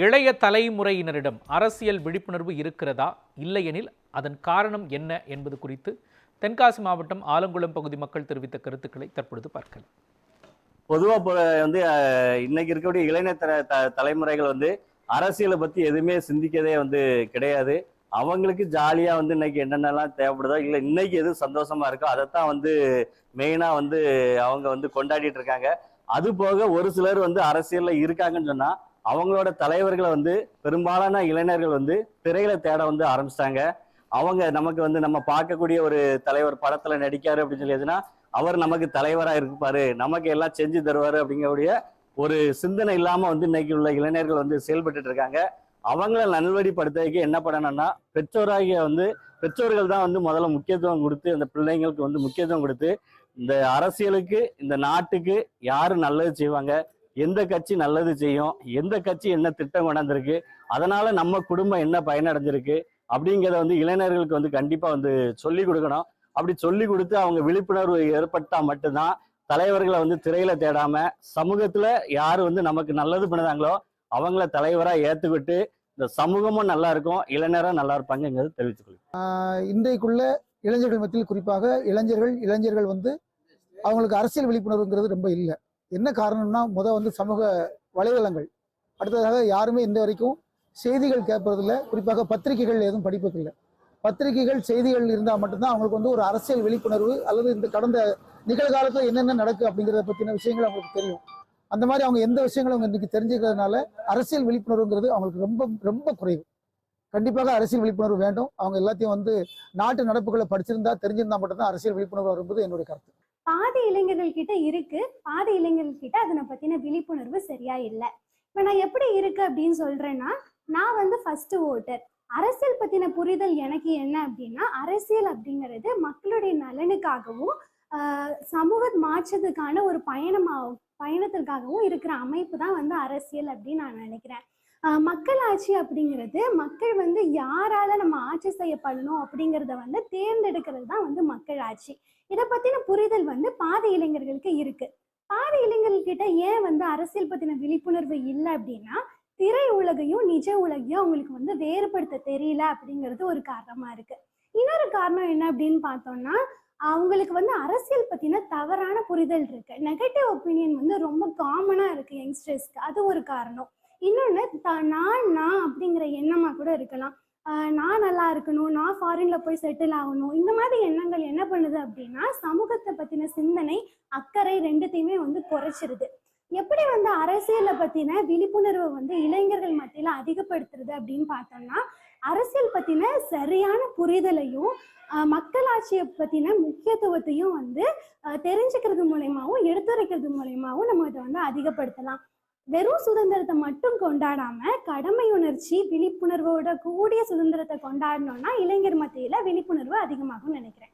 இளைய தலைமுறையினரிடம் அரசியல் விழிப்புணர்வு இருக்கிறதா, இல்லையெனில் அதன் காரணம் என்ன என்பது குறித்து தென்காசி மாவட்டம் ஆலங்குளம் பகுதி மக்கள் தெரிவித்த கருத்துக்களை தற்பொழுது பார்க்கலாம். பொதுவாக இன்னைக்கு இருக்கக்கூடிய இளைஞர் தலைமுறைகள் அரசியலை பத்தி எதுவுமே சிந்திக்கதே கிடையாது. அவங்களுக்கு ஜாலியா இன்னைக்கு என்னென்னலாம் தேவைப்படுதோ, இல்லை இன்னைக்கு எது சந்தோஷமா இருக்கோ அதைத்தான் மெயினா அவங்க கொண்டாடிட்டு இருக்காங்க. அது போக ஒரு சிலர் அரசியல்ல இருக்காங்கன்னு சொன்னா அவங்களோட தலைவர்களை பெரும்பாலான இளைஞர்கள் திரையில தேட ஆரம்பிச்சிட்டாங்க. அவங்க நமக்கு நம்ம பார்க்கக்கூடிய ஒரு தலைவர் படத்துல நடிக்காரு அப்படின்னு சொல்லியதுன்னா அவர் நமக்கு தலைவரா இருப்பாரு, நமக்கு எல்லாம் செஞ்சு தருவாரு அப்படிங்கக்கூடிய ஒரு சிந்தனை இல்லாம இன்னைக்கு உள்ள இளைஞர்கள் செயல்பட்டு இருக்காங்க. அவங்கள நல்வழிப்படுத்துறதுக்கு என்ன பண்ணணும்னா பெற்றோர்கள் தான் முதல்ல முக்கியத்துவம் கொடுத்து அந்த பிள்ளைங்களுக்கு முக்கியத்துவம் கொடுத்து இந்த அரசியலுக்கு இந்த நாட்டுக்கு யாரு நல்லது செய்வாங்க, எந்த கட்சி நல்லது செய்யும், எந்த கட்சி என்ன திட்டம் கொண்டாந்துருக்கு, அதனால நம்ம குடும்பம் என்ன பயனடைஞ்சிருக்கு அப்படிங்கிறத இளைஞர்களுக்கு கண்டிப்பா சொல்லி கொடுக்கணும். அப்படி சொல்லி கொடுத்து அவங்க விழிப்புணர்வு ஏற்பட்டா மட்டும்தான் தலைவர்களை திரையில தேடாம சமூகத்துல யாரு நமக்கு நல்லது பண்ணுதாங்களோ அவங்கள தலைவரா ஏத்துக்கிட்டு இந்த சமூகமும் நல்லா இருக்கும், இளைஞரும் நல்லா இருப்பாங்கிறது தெரிவித்துக்கொள்ளும். இன்றைக்குள்ள இளைஞர்கள் மத்தியில் குறிப்பாக இளைஞர்கள் அவங்களுக்கு அரசியல் விழிப்புணர்வுங்கிறது ரொம்ப இல்லை. என்ன காரணம்னா சமூக வலைதளங்கள், அடுத்ததாக யாருமே இந்த வரைக்கும் செய்திகள் கேட்பதில்ல, குறிப்பாக பத்திரிகைகள் எதுவும் படிப்பதில்லை. பத்திரிகைகள் செய்திகள் இருந்தால் மட்டும்தான் அவங்களுக்கு ஒரு அரசியல் விழிப்புணர்வு அல்லது இந்த கடந்த நிகழ்காலத்தில் என்னென்ன நடக்கு அப்படிங்கிறத பற்றின விஷயங்கள் அவங்களுக்கு தெரியும். அந்த மாதிரி அவங்க எந்த விஷயங்களும் அவங்க இன்னைக்கு தெரிஞ்சுக்கிறதுனால அரசியல் விழிப்புணர்வுங்கிறது அவங்களுக்கு ரொம்ப ரொம்ப குறைவு. கண்டிப்பாக அரசியல் விழிப்புணர்வு வேண்டும். அவங்க எல்லாத்தையும் நாட்டு நடப்புகளை படிச்சிருந்தா தெரிஞ்சிருந்தா மட்டும்தான் அரசியல் விழிப்புணர்வு வரும்போது என்னுடைய கருத்து. பாதி இளைஞர்கள் கிட்ட இருக்கு, பாதி இளைஞர்கள் கிட்ட அதனை பத்தின விழிப்புணர்வு சரியா இல்லை. இப்ப நான் எப்படி இருக்கு அப்படின்னு சொல்றேன்னா, நான் ஃபர்ஸ்ட் ஓட்டர். அரசியல் பத்தின புரிதல் எனக்கு என்ன அப்படின்னா, அரசியல் அப்படிங்கிறது மக்களுடைய நலனுக்காகவும் சமூக மாற்றத்துக்கான ஒரு பயணத்திற்காகவும் இருக்கிற அமைப்பு தான் அரசியல் அப்படின்னு நான் நினைக்கிறேன். மக்கள் ஆட்சி அப்படிங்கிறது மக்கள் யாரால நம்ம ஆட்சி செய்யப்படணும் அப்படிங்கிறத தேர்ந்தெடுக்கிறது தான் மக்கள் ஆட்சி. இதை பத்தின புரிதல் பாதி இளைஞர்களுக்கு இருக்கு. பாதி இளைஞர்கிட்ட ஏன் அரசியல் பத்தின விழிப்புணர்வு இல்லை அப்படின்னா, திரை உலகையும் நிஜ உலகையும் அவங்களுக்கு வேறுபடுத்த தெரியல அப்படிங்கிறது ஒரு காரணமா இருக்கு. இன்னொரு காரணம் என்ன அப்படின்னு பார்த்தோம்னா, அவங்களுக்கு அரசியல் பத்தின தவறான புரிதல் இருக்கு. நெகட்டிவ் ஒப்பீனியன் ரொம்ப காமனா இருக்கு யங்ஸ்டர்ஸ்க்கு, அது ஒரு காரணம். இன்னொன்னு நான் அப்படிங்கிற எண்ணமா கூட இருக்கலாம். நான் நல்லா இருக்கணும், நான் ஃபாரின்ல போய் செட்டில் ஆகணும், இந்த மாதிரி எண்ணங்கள் என்ன பண்ணுது அப்படின்னா சமூகத்தை பத்தின சிந்தனை, அக்கறை ரெண்டுத்தையுமே குறைச்சிருது. எப்படி அரசியலை பத்தின விழிப்புணர்வை இளைஞர்கள் மத்தியில அதிகப்படுத்துறது அப்படின்னு பார்த்தோம்னா, அரசியல் பத்தின சரியான புரிதலையும் மக்களாட்சியை பத்தின முக்கியத்துவத்தையும் தெரிஞ்சுக்கிறது மூலயமாவும் எடுத்துரைக்கிறது மூலயமாவும் நம்ம இதை அதிகப்படுத்தலாம். வெறும் சுதந்திரத்தை மட்டும் கொண்டாடாம கடமை உணர்ச்சி விழிப்புணர்வோட கூடிய சுதந்திரத்தை கொண்டாடணும்னா இளைஞர் மத்தியில விழிப்புணர்வு அதிகமாகும் நினைக்கிறேன்.